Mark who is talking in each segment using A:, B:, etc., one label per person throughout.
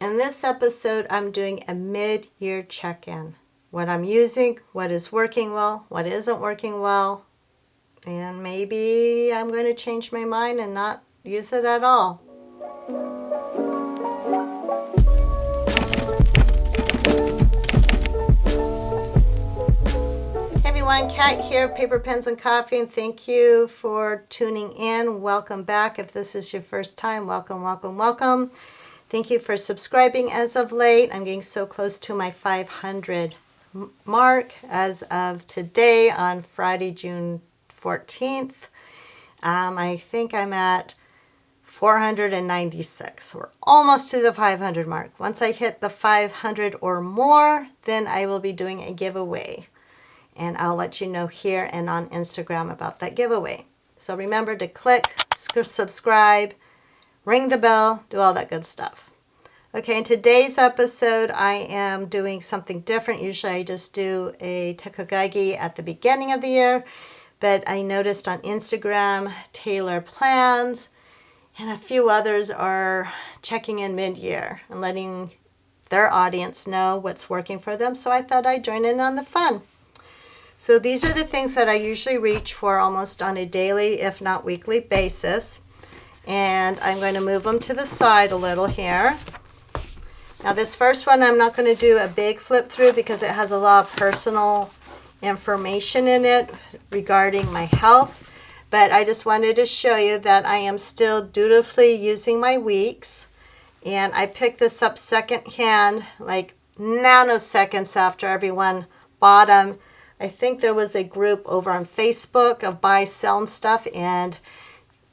A: In this episode, I'm doing a mid-year check-in. What I'm using, what is working well, what isn't working well, and maybe I'm going to change my mind and not use it at all. Hey everyone, Kat here, Paper, Pens, and Coffee, and thank you for tuning in. Welcome back. If this is your first time, welcome, welcome, welcome. Thank you for subscribing as of late. I'm getting so close to my 500 mark as of today on Friday, June 14th. I think I'm at 496. We're almost to the 500 mark. Once I hit the 500 or more, then I will be doing a giveaway. And I'll let you know here and on Instagram about that giveaway. So remember to click, subscribe, ring the bell, do all that good stuff. Okay, in today's episode, I am doing something different. Usually I just do a tekogagi at the beginning of the year, but I noticed on Instagram, Taylor Plans, and a few others are checking in mid-year and letting their audience know what's working for them. So I thought I'd join in on the fun. So these are the things that I usually reach for almost on a daily, if not weekly basis. And I'm going to move them to the side a little here. Now this first one, I'm not going to do a big flip through because it has a lot of personal information in it regarding my health. But I just wanted to show you that I am still dutifully using my weeks. And I picked this up secondhand, like nanoseconds after everyone bought them. I think there was a group over on Facebook of buy, sell, and stuff. And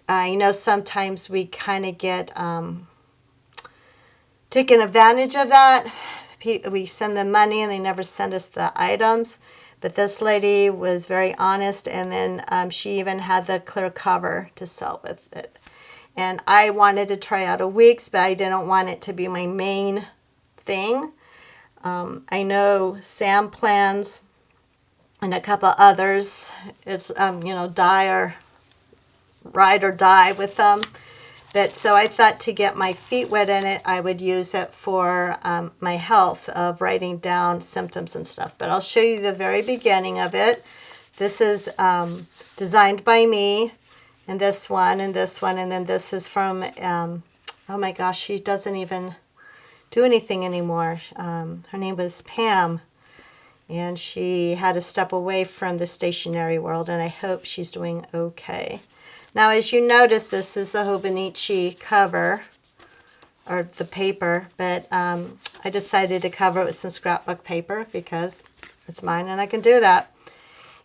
A: I know sometimes we kind of get taken advantage of that. We send them money and they never send us the items. But this lady was very honest, and then she even had the clear cover to sell with it. And I wanted to try out a week's, but I didn't want it to be my main thing. I know Sam Plans and a couple others, it's die or ride or die with them. But so I thought to get my feet wet in it, I would use it for my health of writing down symptoms and stuff. But I'll show you the very beginning of it. This is designed by me, and this one, and this one, and then this is from, oh my gosh, she doesn't even do anything anymore. Her name was Pam, and she had to step away from the stationery world, and I hope she's doing okay. Now, as you notice, this is the Hobonichi cover, or the paper, but I decided to cover it with some scrapbook paper because it's mine and I can do that.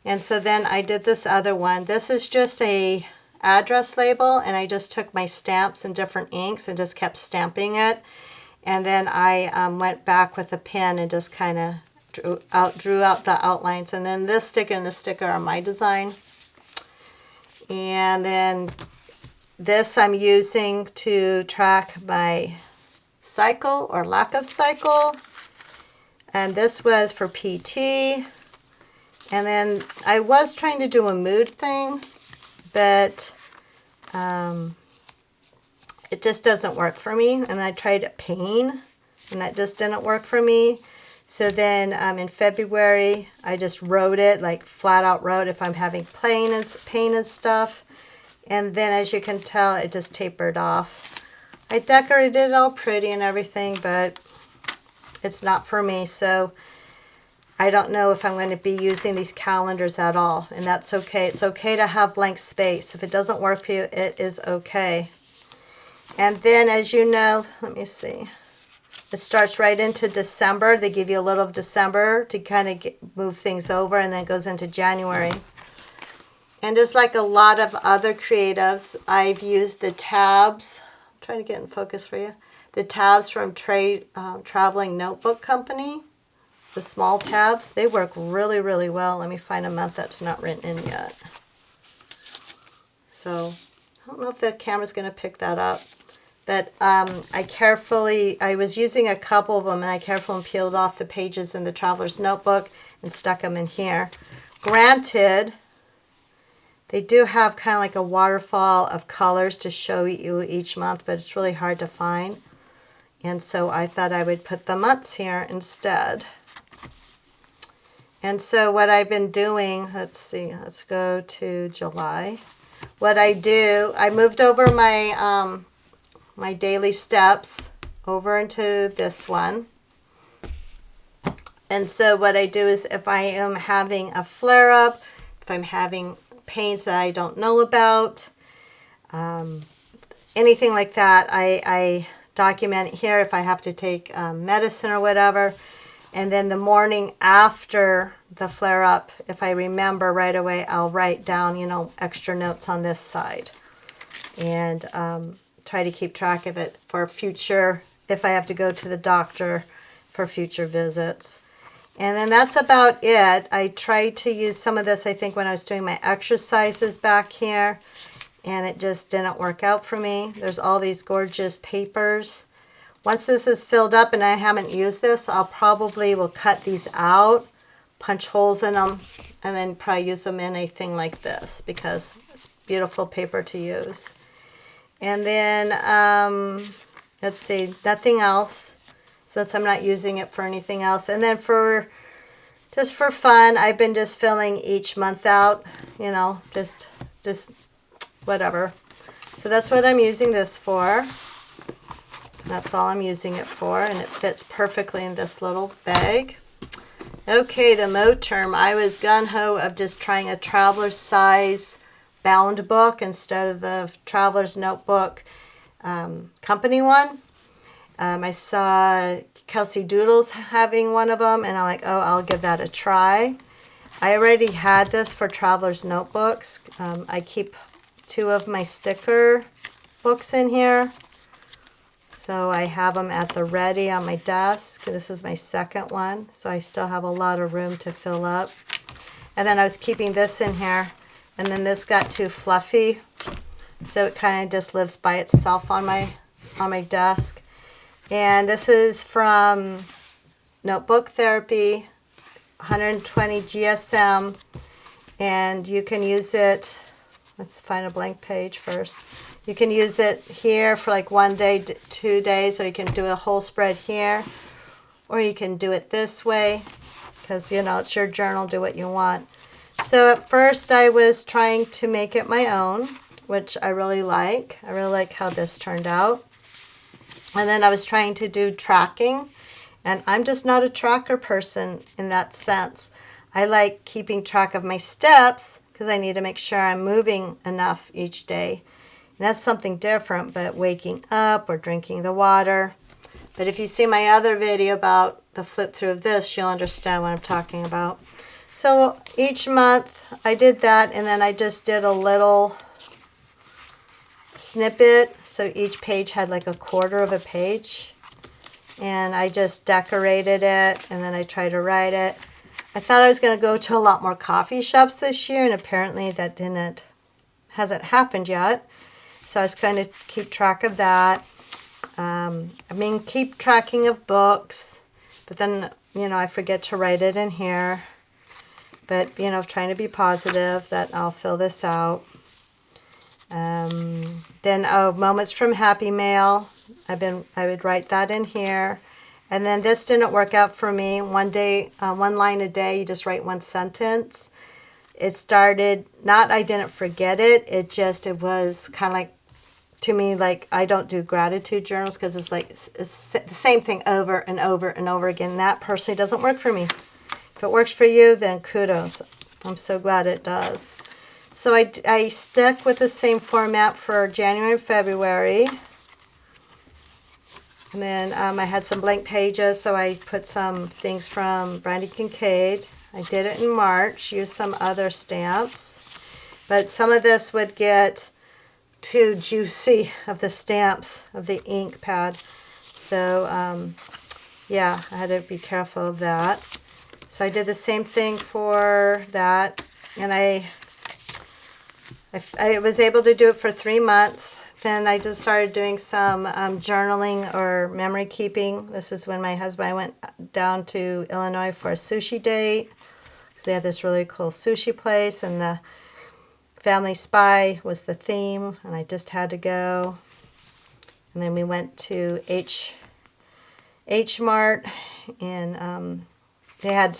A: And so then I did this other one. This is just a address label, and I just took my stamps and different inks and just kept stamping it. And then I went back with a pen and just kind of drew out the outlines. And then this sticker and this sticker are my design. And then this I'm using to track my cycle or lack of cycle. And this was for PT. And then I was trying to do a mood thing, but it just doesn't work for me. And I tried pain, and that just didn't work for me. So then in February, I just wrote it, like flat out wrote if I'm having pain and stuff. And then as you can tell, it just tapered off. I decorated it all pretty and everything, but it's not for me. So I don't know if I'm going to be using these calendars at all. And that's okay. It's okay to have blank space. If it doesn't work for you, it is okay. And then as you know, let me see. It starts right into December. They give you a little of December to kind of move things over, and then it goes into January. And just like a lot of other creatives, I've used the tabs. I'm trying to get in focus for you. The tabs from Traveling Notebook Company, the small tabs, they work really, really well. Let me find a month that's not written in yet. So I don't know if the camera's going to pick that up. But I was using a couple of them, and I carefully peeled off the pages in the Traveler's Notebook and stuck them in here. Granted, they do have kind of like a waterfall of colors to show you each month, but it's really hard to find. And so I thought I would put the months here instead. And so what I've been doing, let's see, let's go to July. What I do, I moved over my my daily steps over into this one. And so what I do is if I am having a flare-up, if I'm having pains that I don't know about, anything like that, I document it here if I have to take medicine or whatever. And then the morning after the flare-up, if I remember right away, I'll write down, you know, extra notes on this side. And try to keep track of it for future, if I have to go to the doctor for future visits. And then that's about it. I tried to use some of this, I think, when I was doing my exercises back here. And it just didn't work out for me. There's all these gorgeous papers. Once this is filled up and I haven't used this, I'll probably will cut these out, punch holes in them, and then probably use them in a thing like this because it's beautiful paper to use. And then, let's see, nothing else since I'm not using it for anything else. And then just for fun, I've been just filling each month out, you know, just whatever. So that's what I'm using this for. That's all I'm using it for, and it fits perfectly in this little bag. Okay, the Mo term. I was gung-ho of just trying a traveler's size bound book instead of the traveler's notebook company one. I saw Kelsey Doodles having one of them, and I'm like, oh, I'll give that a try. I already had this for traveler's notebooks. I keep 2 of my sticker books in here. So I have them at the ready on my desk. This is my second one, so I still have a lot of room to fill up. And then I was keeping this in here, and then this got too fluffy, so it kind of just lives by itself on my desk. And this is from Notebook Therapy, 120 GSM, and you can use it. Let's find a blank page first. You can use it here for like 1 day, 2 days, or you can do a whole spread here, or you can do it this way because, you know, it's your journal, do what you want. So at first I was trying to make it my own, which I really like. I really like how this turned out. And then I was trying to do tracking, and I'm just not a tracker person in that sense. I like keeping track of my steps because I need to make sure I'm moving enough each day. And that's something different, but waking up or drinking the water. But if you see my other video about the flip through of this, you'll understand what I'm talking about. So each month I did that, and then I just did a little snippet. So each page had like a quarter of a page. And I just decorated it, and then I tried to write it. I thought I was going to go to a lot more coffee shops this year, and apparently that hasn't happened yet. So I was going to keep track of that. Keep tracking of books, but then, you know, I forget to write it in here. But, you know, trying to be positive that I'll fill this out. Then, moments from Happy Mail. I would write that in here. And then this didn't work out for me. 1 day, 1 line a day, you just write 1 sentence. It started, not I didn't forget it, it was kind of like, to me, like I don't do gratitude journals because it's like it's the same thing over and over and over again. That personally doesn't work for me. If it works for you, then kudos. I'm so glad it does. So I stuck with the same format for January and February. And then I had some blank pages, so I put some things from Brandy Kincaid. I did it in March, used some other stamps. But some of this would get too juicy of the stamps, of the ink pad. So, yeah, I had to be careful of that. So I did the same thing for that. And I was able to do it for 3 months. Then I just started doing some journaling or memory keeping. This is when my husband and I went down to Illinois for a sushi date. Because they had this really cool sushi place, and the Family Spy was the theme, and I just had to go. And then we went to H Mart, and they had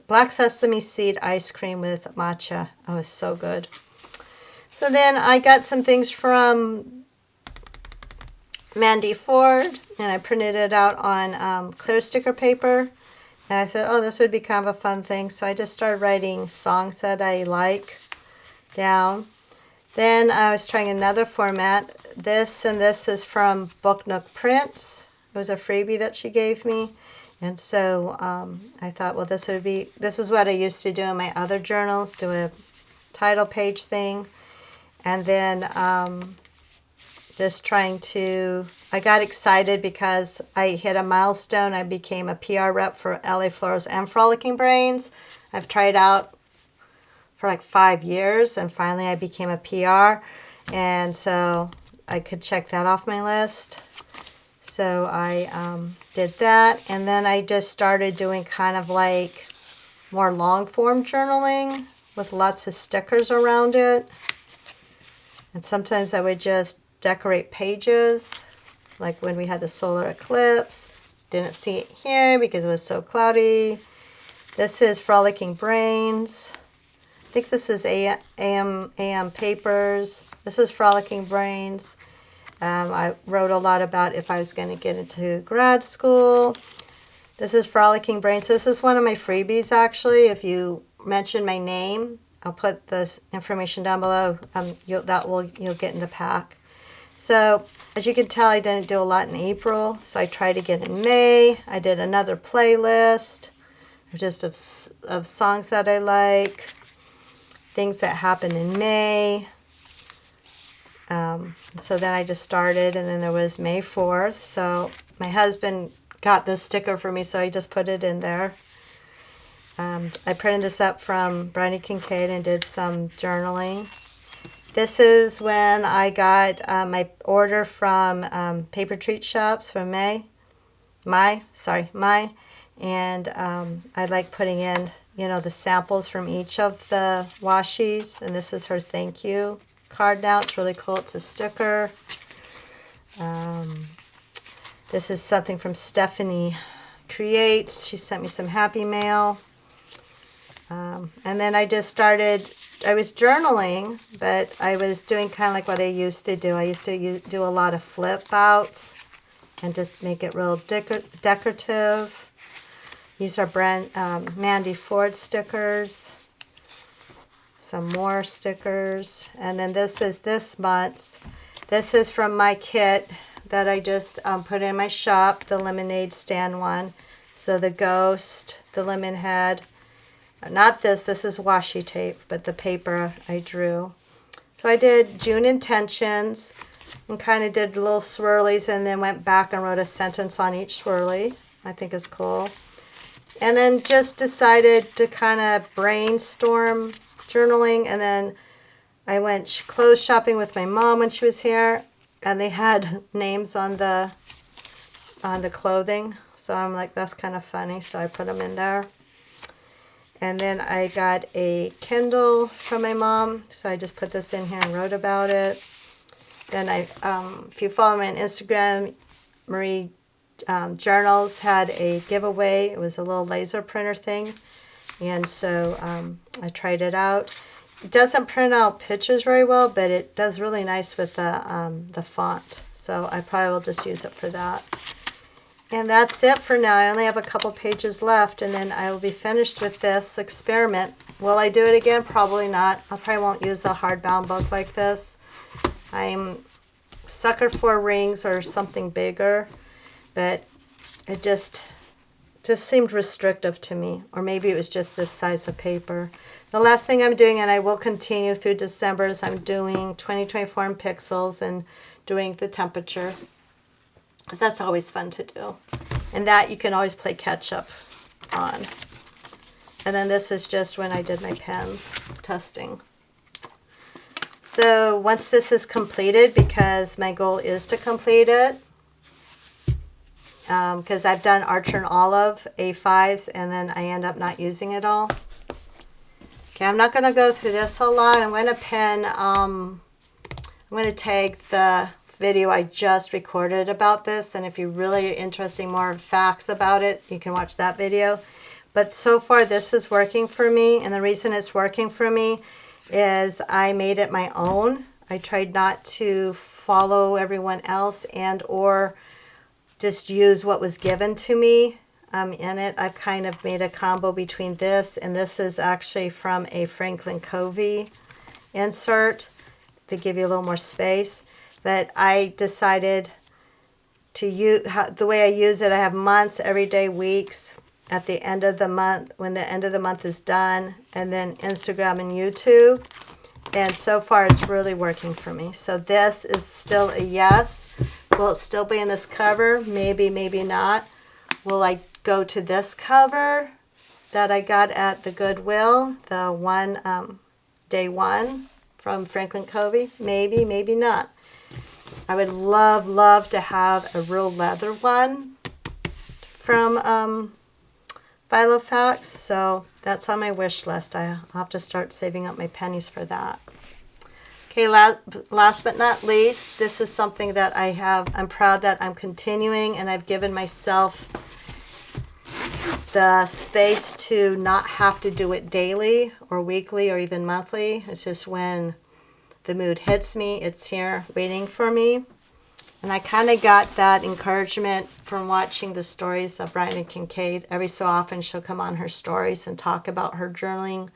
A: black sesame seed ice cream with matcha. Oh, it was so good. So then I got some things from Mandy Ford, and I printed it out on clear sticker paper. And I said, oh, this would be kind of a fun thing. So I just started writing songs that I like down. Then I was trying another format. This and this is from Book Nook Prints. It was a freebie that she gave me. And so I thought, well, this is what I used to do in my other journals, do a title page thing. And then just trying to, I got excited because I hit a milestone. I became a PR rep for LA Florals and Frolicking Brains. I've tried out for like 5 years, and finally I became a PR. And so I could check that off my list. So I did that, and then I just started doing kind of like more long form journaling with lots of stickers around it. And sometimes I would just decorate pages, like when we had the solar eclipse. Didn't see it here because it was so cloudy. This is Frolicking Brains. I think this is AM Papers. This is Frolicking Brains. I wrote a lot about if I was going to get into grad school. This is Frolicking Brains. This is one of my freebies, actually. If you mention my name, I'll put this information down below. You'll get in the pack. So as you can tell, I didn't do a lot in April, so I tried again in May. I did another playlist just of songs that I like, things that happened in May. So then I just started, and then there was May 4th. So my husband got this sticker for me, so I just put it in there. I printed this up from Brownie Kincaid and did some journaling. This is when I got my order from Paper Treat Shops from Mai. And I like putting in, the samples from each of the washies. And this is her thank you card now. It's really cool. It's a sticker. This is something from Stephanie Creates. She sent me some happy mail. And then I just started, I was journaling, but I was doing kind of like what I used to do. I used to do a lot of flip outs and just make it real decorative. These are Mandy Ford stickers. Some more stickers. And then this is this month's. This is from my kit that I just put in my shop, the lemonade stand one. So the ghost, the lemon head. Not this is washi tape, but the paper I drew. So I did June intentions and kind of did little swirlies, and then went back and wrote a sentence on each swirly. I think is cool. And then just decided to kind of brainstorm journaling, and then I went clothes shopping with my mom when she was here, and they had names on the clothing. So I'm like, that's kind of funny, so I put them in there. And then I got a Kindle from my mom, so I just put this in here and wrote about it. Then if you follow me on Instagram, Marie Journals had a giveaway. It was a little laser printer thing, and so I tried it out. It doesn't print out pictures very well, but it does really nice with the font. So I probably will just use it for that. And that's it for now. I only have a couple pages left, and then I will be finished with this experiment. Will I do it again? Probably not. I probably won't use a hardbound book like this. I'm sucker for rings or something bigger, but it just seemed restrictive to me. Or maybe it was just this size of paper. The last thing I'm doing, and I will continue through December, is I'm doing 2024 in pixels and doing the temperature. Because that's always fun to do. And that you can always play catch up on. And then this is just when I did my pens testing. So once this is completed, because my goal is to complete it, because I've done Archer and Olive A5s, and then I end up not using it all. Okay, I'm not going to go through this a lot. I'm going to tag the video I just recorded about this, and if you're really interested in more facts about it, you can watch that video. But so far this is working for me, and the reason it's working for me is I made it my own. I tried not to follow everyone else and or just use what was given to me in it. I've kind of made a combo between this, and this is actually from a Franklin Covey insert. They give you a little more space, but I decided to use the way I use it. I have months, every day, weeks, at the end of the month, when the end of the month is done, and then Instagram and YouTube. And so far it's really working for me. So this is still a yes. Will it still be in this cover? Maybe, maybe not. Will I go to this cover that I got at the Goodwill, the one day one from Franklin Covey? Maybe, maybe not. I would love to have a real leather one from Filofax, so that's on my wish list. I'll have to start saving up my pennies for that. Okay, last but not least, this is something that I'm proud that I'm continuing, and I've given myself the space to not have to do it daily or weekly or even monthly. It's just when the mood hits me, it's here waiting for me. And I kind of got that encouragement from watching the stories of Bryna Kincaid. Every so often she'll come on her stories and talk about her journaling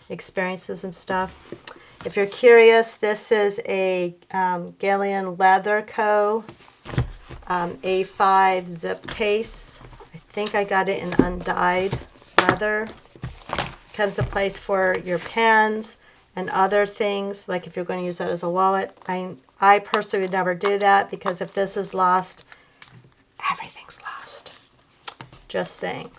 A: experiences and stuff. If you're curious, this is a Gillian Leather Co. A5 zip case. I think I got it in undyed leather. Comes a place for your pens and other things, like if you're going to use that as a wallet. I personally would never do that, because if this is lost, everything's lost. Just saying.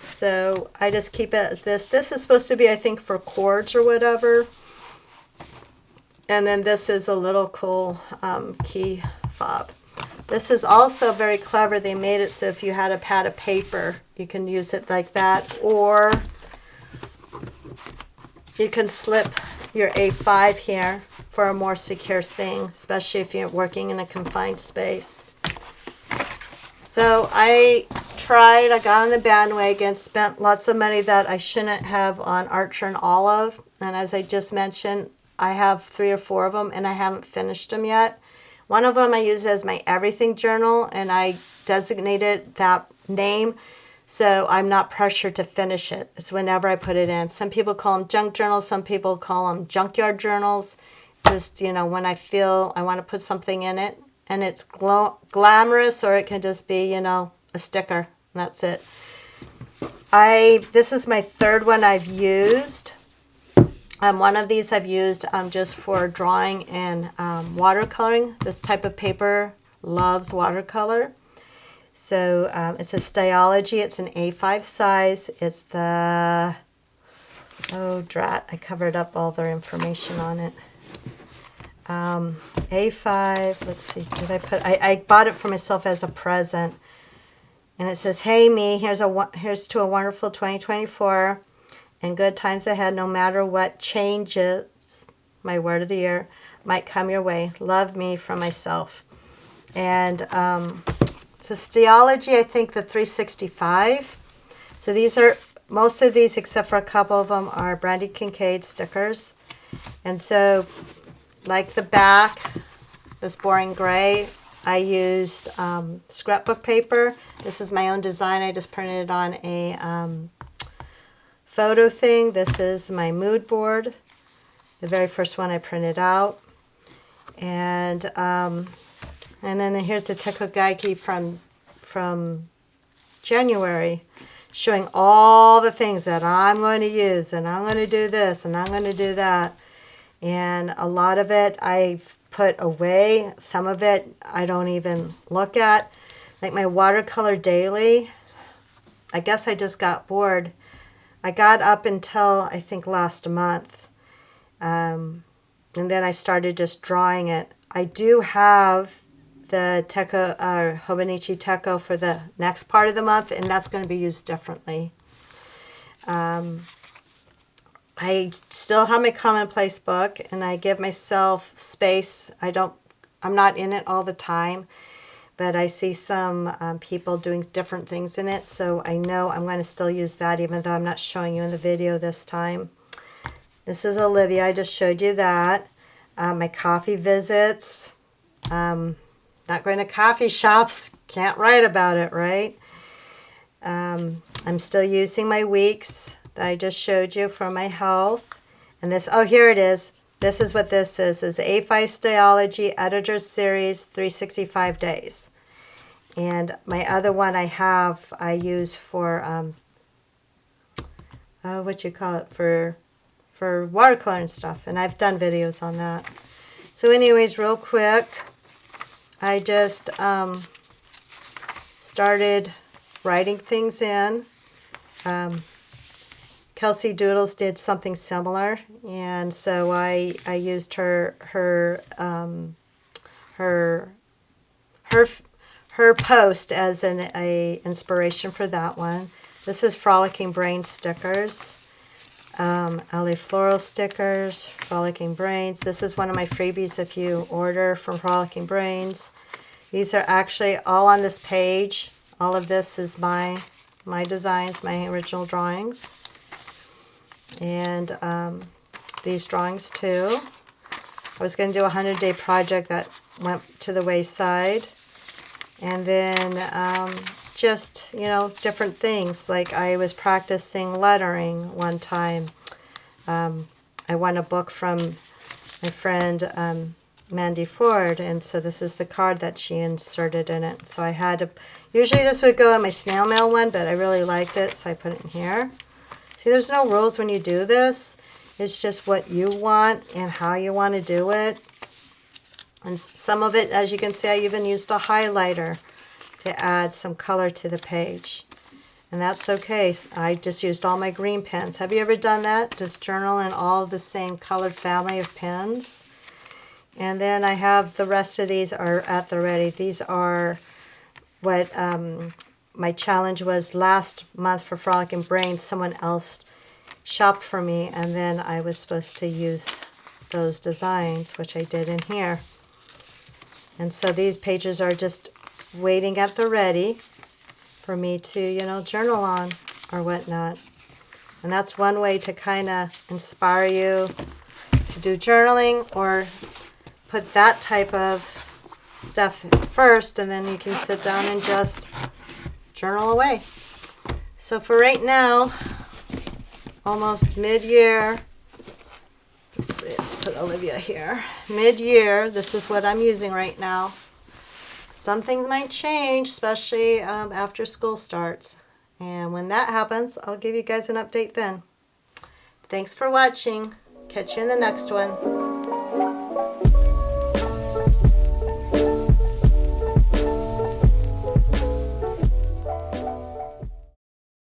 A: So I just keep it as this. This is supposed to be, I think, for cords or whatever. And then this is a little cool key fob. This is also very clever. They made it so if you had a pad of paper, you can use it like that, or you can slip your A5 here for a more secure thing, especially if you're working in a confined space. So I got on the bandwagon, spent lots of money that I shouldn't have on Archer and Olive. And as I just mentioned, I have 3 or 4 of them and I haven't finished them yet. One of them I use as my everything journal, and I designated that name so I'm not pressured to finish it. It's whenever I put it in. Some people call them junk journals. Some people call them junkyard journals. Just, when I feel I want to put something in it. And it's glamorous, or it can just be, a sticker. And that's it. This is my 3rd one I've used. One of these I've used just for drawing and watercoloring. This type of paper loves watercolor. So it's a Styology. It's an A5 size. It's the, oh drat, I covered up all their information on it. A5, let's see, I bought it for myself as a present. And it says, hey me, here's to a wonderful 2024 and good times ahead, no matter what changes, my word of the year, might come your way. Love me from myself. And it's a Styology, I think the 365. So these are, most of these except for a couple of them are Bryna Kincaid stickers. And so, like the back, this boring gray, I used scrapbook paper. This is my own design. I just printed it on a photo thing. This is my mood board, the very first one I printed out. And then here's the Teco Geikie from January, showing all the things that I'm going to use, and I'm going to do this, and I'm going to do that. And a lot of it I've put away. Some of it I don't even look at. Like my watercolor daily, I guess I just got bored. I got up until I think last month. And then I started just drawing it. I do have the Teco, Hobonichi Teco for the next part of the month, and that's going to be used differently. I still have my commonplace book, and I give myself space. I I'm not in it all the time, but I see some people doing different things in it, so I know I'm going to still use that even though I'm not showing you in the video this time. This is Olivia. I just showed you that. My coffee visits. Not going to coffee shops. Can't write about it, right? I'm still using my weeks that I just showed you for my health. And this, oh, here it is. This is what this is A5 Styology Editor Series 365 Days. And my other one I use for, what you call it, for watercolor and stuff. And I've done videos on that. So anyways, real quick, I just started writing things in. Kelsey Doodles did something similar, and so I used her post as a inspiration for that one. This is Frolicking Brain stickers. LA Floral stickers, Frolicking Brains. This is one of my freebies if you order from Frolicking Brains. These are actually all on this page. All of this is my designs, my original drawings. And these drawings too. I was going to do a 100-day project that went to the wayside. And then just, you know, different things. Like I was practicing lettering one time. I won a book from my friend Mandy Ford, and so this is the card that she inserted in it. So I had to, usually this would go in my snail mail one, but I really liked it, so I put it in here. See, there's no rules when you do this. It's just what you want and how you want to do it. And some of it, as you can see, I even used a highlighter to add some color to the page. And that's okay. I just used all my green pens. Have you ever done that? Just journal in all the same colored family of pens. And then I have the rest of these are at the ready. These are what my challenge was last month for Frolicking Brains. Someone else shopped for me, and then I was supposed to use those designs, which I did in here. And so these pages are just waiting at the ready for me to, you know, journal on or whatnot. And that's one way to kind of inspire you to do journaling, or put that type of stuff first, and then you can sit down and just journal away. So for right now, almost mid-year, let's put Olivia here. Mid-year, this is what I'm using right now. Some things might change, especially after school starts. And when that happens, I'll give you guys an update then. Thanks for watching. Catch you in the next one.